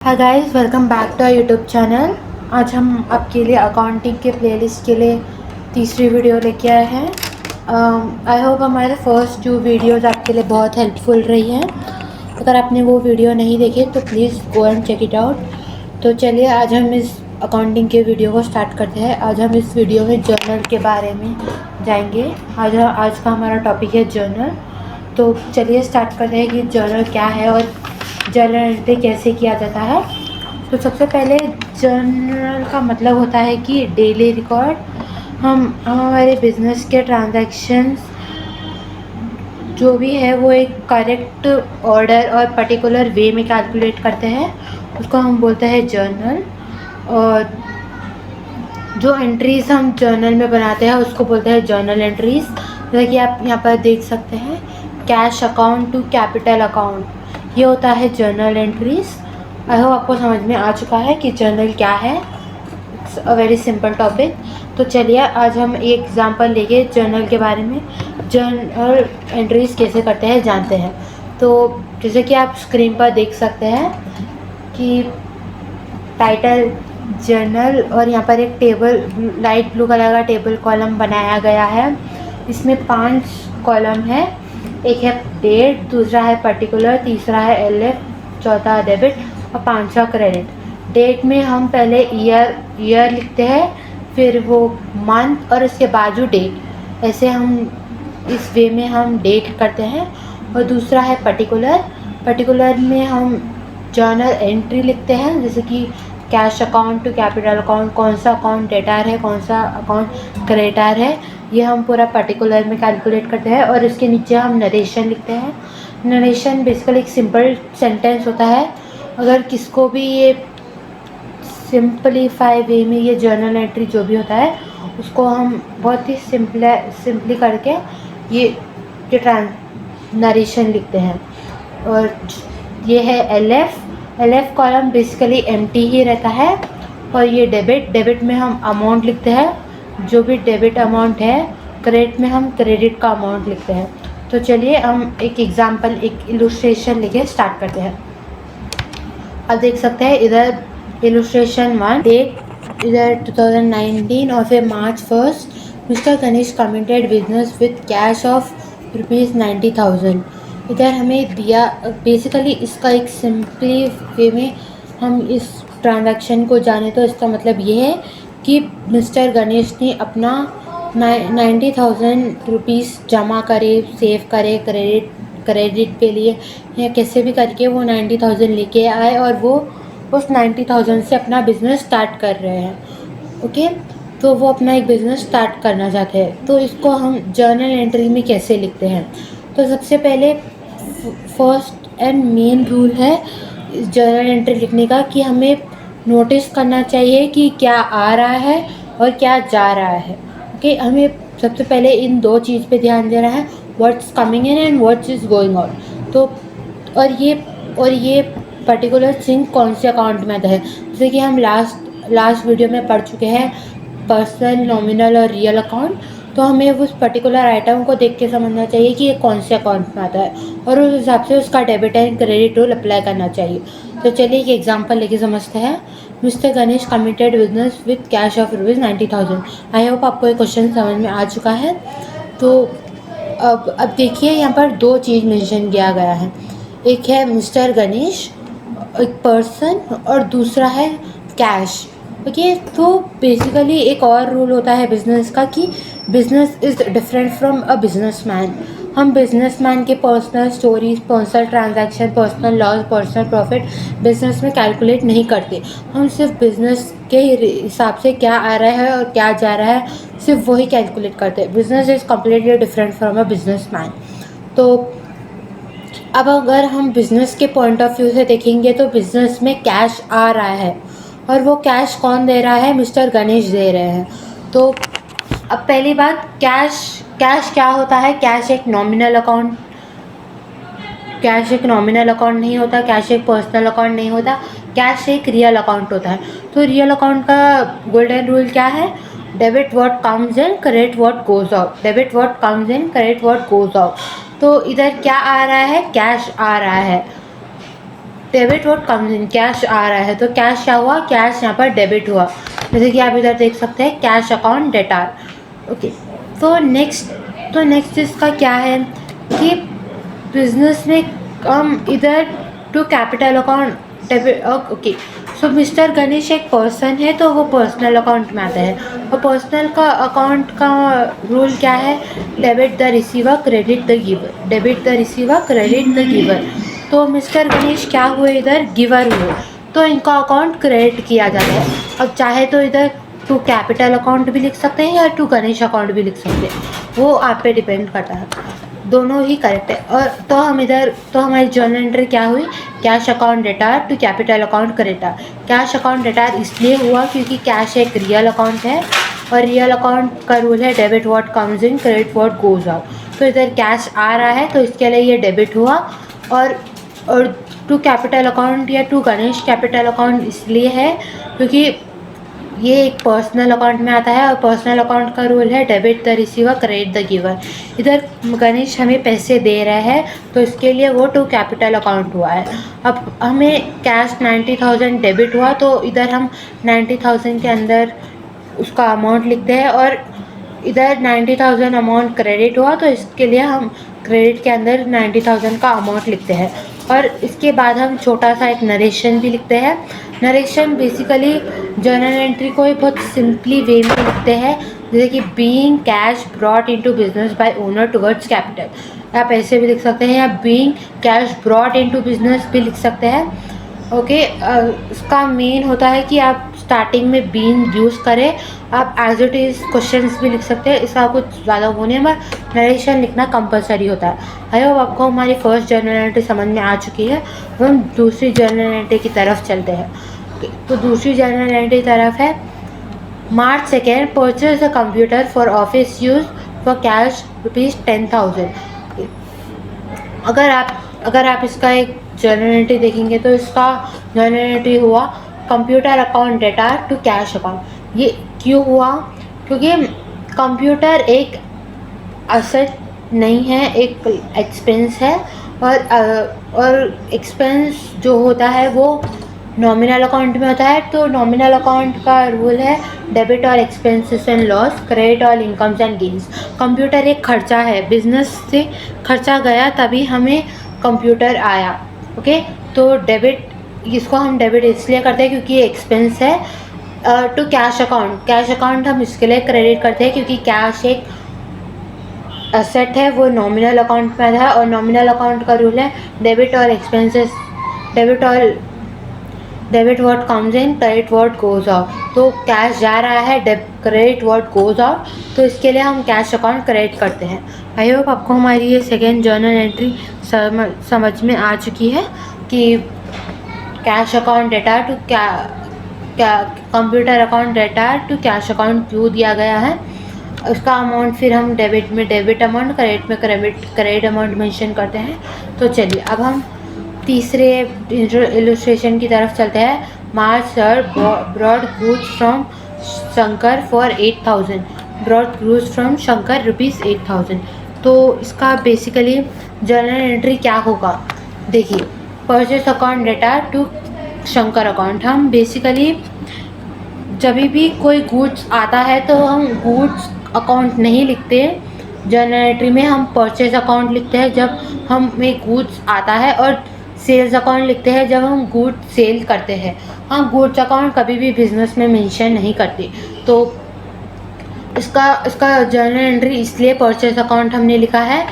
Hi guys, welcome back to our YouTube channel. आज हम आपके लिए अकाउंटिंग के प्लेलिस्ट के लिए तीसरी वीडियो लेके आए हैं। आई होप हमारे फर्स्ट 2 वीडियोज़ आपके लिए बहुत हेल्पफुल रही हैं। अगर आपने वो वीडियो नहीं देखे तो please go and check it out. तो चलिए आज हम इस अकाउंटिंग के वीडियो को स्टार्ट करते हैं। आज हम इस वीडियो में जर्नल के बारे में जाएंगे। आज का हमारा टॉपिक है जर्नल। तो चलिए स्टार्ट करते हैं कि जर्नल क्या है और जर्नल एंट्री कैसे किया जाता है। तो सबसे पहले जर्नल का मतलब होता है कि डेली रिकॉर्ड। हम हमारे बिजनेस के ट्रांजैक्शंस जो भी है वो एक करेक्ट ऑर्डर और पर्टिकुलर वे में कैलकुलेट करते हैं, उसको हम बोलते हैं जर्नल। और जो एंट्रीज़ हम जर्नल में बनाते हैं उसको बोलते हैं जर्नल एंट्रीज़। जैसे कि आप यहाँ पर देख सकते हैं, cash account to capital account, ये होता है जर्नल एंट्रीज। आई होप आपको समझ में आ चुका है कि जर्नल क्या है। It's a very simple topic. तो चलिए आज हम एक एग्जांपल लेके जर्नल के बारे में, जर्नल एंट्रीज कैसे करते हैं जानते हैं। तो जैसे कि आप स्क्रीन पर देख सकते हैं कि टाइटल जर्नल, और यहाँ पर एक टेबल, लाइट ब्लू कलर का टेबल कॉलम बनाया गया है। इसमें 5 कॉलम है। एक है डेट, दूसरा है पर्टिकुलर, तीसरा है एलएफ, चौथा डेबिट और 5वां क्रेडिट। डेट में हम पहले ईयर लिखते हैं, फिर वो मंथ और उसके बाजू डेट। ऐसे हम इस वे में हम डेट करते हैं। और दूसरा है पर्टिकुलर। पर्टिकुलर में हम जर्नल एंट्री लिखते हैं, जैसे कि cash account to capital account, कौन सा अकाउंट डेटार है, कौन सा अकाउंट क्रेडिटर है, ये हम पूरा पर्टिकुलर में कैलकुलेट करते हैं। और इसके नीचे हम नरेशन लिखते हैं। नरेशन बेसिकली एक सिंपल सेंटेंस होता है। अगर किसको भी ये सिंपलीफाई वे में ये जर्नल एंट्री जो भी होता है उसको हम बहुत ही सिंपली करके ये नरेशन लिखते हैं। और ये है एलएफ कॉलम बेसिकली एम्प्टी ही रहता है। और ये डेबिट में हम अमाउंट लिखते हैं, जो भी डेबिट अमाउंट है। क्रेडिट में हम क्रेडिट का अमाउंट लिखते हैं। तो चलिए हम एक एग्जांपल, एक इलस्ट्रेशन लेके स्टार्ट करते हैं। आप देख सकते हैं इधर इलस्ट्रेशन 1, डेट इधर 2019 और फिर March 1 mister Ganesh committed business with cash of ₹90,000। इधर हमें दिया, बेसिकली इसका एक सिंपली वे में हम इस ट्रांजैक्शन को जाने तो इसका मतलब ये है कि मिस्टर गणेश ने अपना 90,000 रुपीज़ जमा करे, सेव करे क्रेडिट पे लिए, या कैसे भी करके वो 90,000 लेके आए और वो उस 90,000 से अपना बिज़नेस स्टार्ट कर रहे हैं। ओके, तो वो अपना एक बिज़नेस स्टार्ट करना चाहते हैं। तो इसको हम जर्नल एंट्री में कैसे लिखते हैं। तो सबसे पहले फर्स्ट एंड मेन रूल है जर्नल एंट्री लिखने का कि हमें नोटिस करना चाहिए कि क्या आ रहा है और क्या जा रहा है। ओके, हमें सबसे पहले इन 2 चीज़ पे ध्यान देना है, what's coming in and what's is going out. तो और ये पर्टिकुलर थिंग कौन से अकाउंट में आता है। जैसे कि हम लास्ट वीडियो में पढ़ चुके हैं पर्सनल, नॉमिनल और रियल अकाउंट। तो हमें उस पर्टिकुलर आइटम को देख के समझना चाहिए कि ये कौन से अकाउंट में आता है, और उस हिसाब से उसका debit and credit rule apply करना चाहिए। तो चलिए एक एग्जांपल लेके समझते हैं। Mister Ganesh committed business with cash of ₹90,000। I hope आपको ये क्वेश्चन समझ में आ चुका है। तो अब देखिए यहाँ पर 2 चीज़ मेंशन किया गया है। एक है मिस्टर गणेश, एक पर्सन, और दूसरा है कैश। ओके, तो बेसिकली एक और रूल होता है बिजनेस का कि business is different from a businessman. हम बिजनेसमैन के personal stories, personal transaction, personal loss, personal profit business में कैलकुलेट नहीं करते। हम सिर्फ बिजनेस के हिसाब से क्या आ रहा है और क्या जा रहा है, सिर्फ वही कैलकुलेट करते हैं। Business is completely different from a businessman. तो अब अगर हम बिज़नेस के पॉइंट ऑफ व्यू से देखेंगे तो बिज़नेस में कैश आ रहा है, और वो कैश कौन दे रहा है, मिस्टर गणेश दे रहे हैं। तो अब पहली बात, कैश क्या होता है। कैश एक नॉमिनल अकाउंट नहीं होता। कैश एक पर्सनल अकाउंट नहीं होता। कैश एक रियल अकाउंट होता है। तो रियल अकाउंट का गोल्डन रूल क्या है, debit what comes in, credit what goes out. Debit what comes in, credit what goes out. तो इधर क्या आ रहा है, कैश आ रहा है। Debit what comes in, cash आ रहा है, तो कैश क्या हुआ, कैश यहाँ पर डेबिट हुआ, जैसे कि आप इधर देख सकते हैं कैश अकाउंट डेटार। ओके, तो नेक्स्ट इसका क्या है कि बिजनेस में हम इधर to capital account debit. Okay, so mister Ganesh एक पर्सन है तो वो पर्सनल अकाउंट में आता है, और पर्सनल का अकाउंट का रूल क्या है, debit the receiver credit the giver, debit the receiver credit the giver. तो मिस्टर गणेश क्या हुए, इधर गिवर हुए, तो इनका अकाउंट क्रेडिट किया जाता है। अब चाहे तो इधर टू कैपिटल अकाउंट भी लिख सकते हैं या टू गणेश अकाउंट भी लिख सकते हैं, वो आप पे डिपेंड करता है, दोनों ही करेक्ट है। और तो हम इधर, तो हमारी जर्नल एंट्री क्या हुई, cash account debtor to capital account creditor. Cash account debtor इसलिए हुआ क्योंकि कैश एक रियल अकाउंट है, और रियल अकाउंट का रूल है debit what comes in credit what goes out. तो इधर कैश आ रहा है तो इसके लिए ये डेबिट हुआ, और टू कैपिटल अकाउंट या टू गणेश कैपिटल अकाउंट इसलिए है क्योंकि ये एक पर्सनल अकाउंट में आता है, और पर्सनल अकाउंट का रूल है debit the receiver credit the giver. इधर गणेश हमें पैसे दे रहे हैं तो इसके लिए वो टू कैपिटल अकाउंट हुआ है। अब हमें कैश 90,000 डेबिट हुआ तो इधर हम 90,000 के अंदर उसका अमाउंट लिखते हैं, और इधर 90,000 अमाउंट क्रेडिट हुआ तो इसके लिए हम क्रेडिट के अंदर 90,000 का अमाउंट लिखते हैं। और इसके बाद हम छोटा सा एक नरेशन भी लिखते हैं। नरेशन बेसिकली जर्नल एंट्री को एक बहुत सिंपली वे में लिखते हैं, जैसे कि being cash brought into business by owner towards capital, आप ऐसे भी लिख सकते हैं, या being cash brought into business भी लिख सकते हैं। ओके, इसका मेन होता है कि आप स्टार्टिंग में बीइंग यूज़ करें, आप एज इट इज़ क्वेश्चंस भी लिख सकते हैं, इसका कुछ ज़्यादा वो नहीं है, मगर नरेशन लिखना कंपलसरी होता है। आई होप आपको हमारी फर्स्ट जर्नल एंट्री समझ में आ चुकी है। अब हम दूसरी जर्नल एंट्री की तरफ चलते हैं। तो दूसरी जर्नल एंट्री तरफ है, March 2nd purchase a computer for office use for cash ₹10,000। अगर आप इसका एक जर्नल एंट्री देखेंगे तो इसका जर्नल एंट्री हुआ computer account data to cash account. ये क्यों हुआ, क्योंकि कंप्यूटर एक असेट नहीं है, एक एक्सपेंस है, और एक्सपेंस जो होता है वो नॉमिनल अकाउंट में होता है। तो नॉमिनल अकाउंट का रूल है डेबिट और एक्सपेंसेस एंड लॉस, क्रेडिट और इनकम्स एंड गेन्स। कंप्यूटर एक खर्चा है, बिजनेस से खर्चा गया तभी हमें कंप्यूटर आया। ओके, तो डेबिट, इसको हम डेबिट इसलिए करते हैं क्योंकि ये एक्सपेंस है। टू कैश अकाउंट हम इसके लिए क्रेडिट करते हैं क्योंकि कैश एक एसेट है, वो नॉमिनल अकाउंट में है, और नॉमिनल अकाउंट का रूल है डेबिट और expenses, debit what comes in credit what goes out. तो कैश जा रहा है, क्रेडिट व्हाट गोज आउट, तो इसके लिए हम कैश अकाउंट क्रेडिट करते हैं। आई होप आपको हमारी ये सेकेंड जर्नल एंट्री समझ में आ चुकी है कि cash account data to computer account data to cash account क्यों दिया गया है। उसका अमाउंट फिर हम डेबिट में डेबिट अमाउंट, क्रेडिट में क्रेडिट अमाउंट मेंशन करते हैं। तो चलिए अब हम तीसरे इलस्ट्रेशन की तरफ चलते हैं। March sir bought goods from Shankar for 8,000, bought goods from Shankar ₹8,000। तो इसका बेसिकली जर्नल एंट्री क्या होगा, देखिए, purchase account data to Shankar account. हम बेसिकली जब भी कोई गुड्स आता है तो हम गुड्स अकाउंट नहीं लिखते, जर्नल एंट्री में हम परचेस अकाउंट लिखते हैं जब हमें गुड्स आता है, और सेल्स अकाउंट लिखते हैं जब हम गुड्स सेल करते हैं। हम गुड्स अकाउंट कभी भी बिजनेस में मेंशन नहीं करते। तो इसका जर्नल एंट्री इसलिए परचेस अकाउंट हमने लिखा है।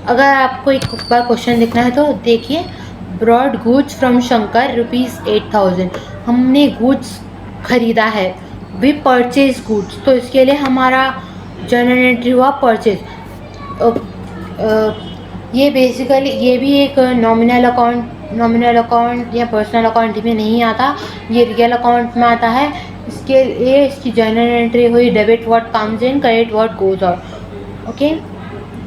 अगर आपको एक बार क्वेश्चन लिखना है तो देखिए, ब्रॉड गुड्स फ्रॉम शंकर ₹8,000, हमने गुड्स खरीदा है, वी परचेज गुड्स, तो इसके लिए हमारा जर्नल एंट्री हुआ परचेज। ये बेसिकली ये भी एक नॉमिनल अकाउंट या पर्सनल अकाउंट में नहीं आता, ये रियल अकाउंट में आता है। इसके लिए इसकी जर्नल एंट्री हुई debit what comes in credit what goes out. Okay,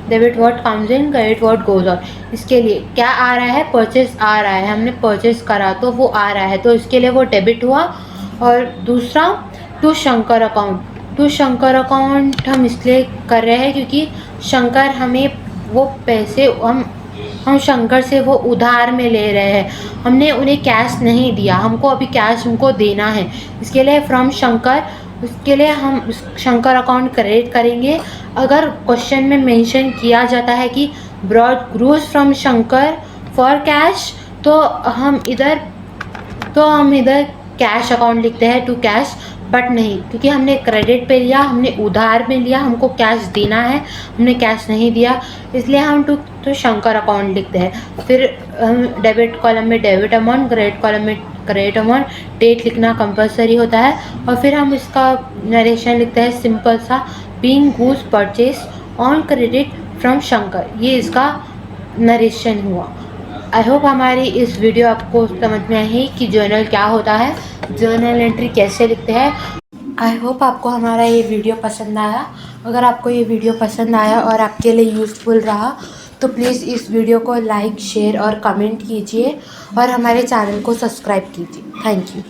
debit what comes in credit what goes out. इसके लिए क्या आ रहा है, परचेज आ रहा है, हमने परचेज करा तो वो आ रहा है, तो इसके लिए वो डेबिट हुआ। और दूसरा टू शंकर अकाउंट हम इसलिए कर रहे हैं क्योंकि शंकर हमें वो पैसे हम हम शंकर से वो उधार में ले रहे हैं, हमने उन्हें कैश नहीं दिया, हमको अभी कैश उनको देना है। इसके लिए फ्रॉम शंकर, उसके लिए हम शंकर अकाउंट क्रिएट करेंगे। अगर क्वेश्चन में मेंशन किया जाता है कि bought goods from Shankar for cash, तो हम इधर कैश अकाउंट लिखते हैं टू कैश, बट नहीं, क्योंकि हमने क्रेडिट पे लिया, हमने उधार में लिया, हमको कैश देना है, हमने कैश नहीं दिया, इसलिए हम टू शंकर अकाउंट लिखते हैं। फिर हम डेबिट कॉलम में डेबिट अमाउंट, क्रेडिट कॉलम में क्रेडिट अमाउंट, डेट लिखना कंपलसरी होता है। और फिर हम इसका नरेशन लिखते हैं सिंपल सा, being goods purchase on credit from Shankar, ये इसका नरेशन हुआ। आई होप हमारी इस वीडियो आपको समझ में आई कि जर्नल क्या होता है, जर्नल एंट्री कैसे लिखते हैं। आई होप आपको हमारा ये वीडियो पसंद आया। अगर आपको ये वीडियो पसंद आया और आपके लिए यूज़फुल रहा तो प्लीज़ इस वीडियो को लाइक, शेयर और कमेंट कीजिए और हमारे चैनल को सब्सक्राइब कीजिए। Thank you.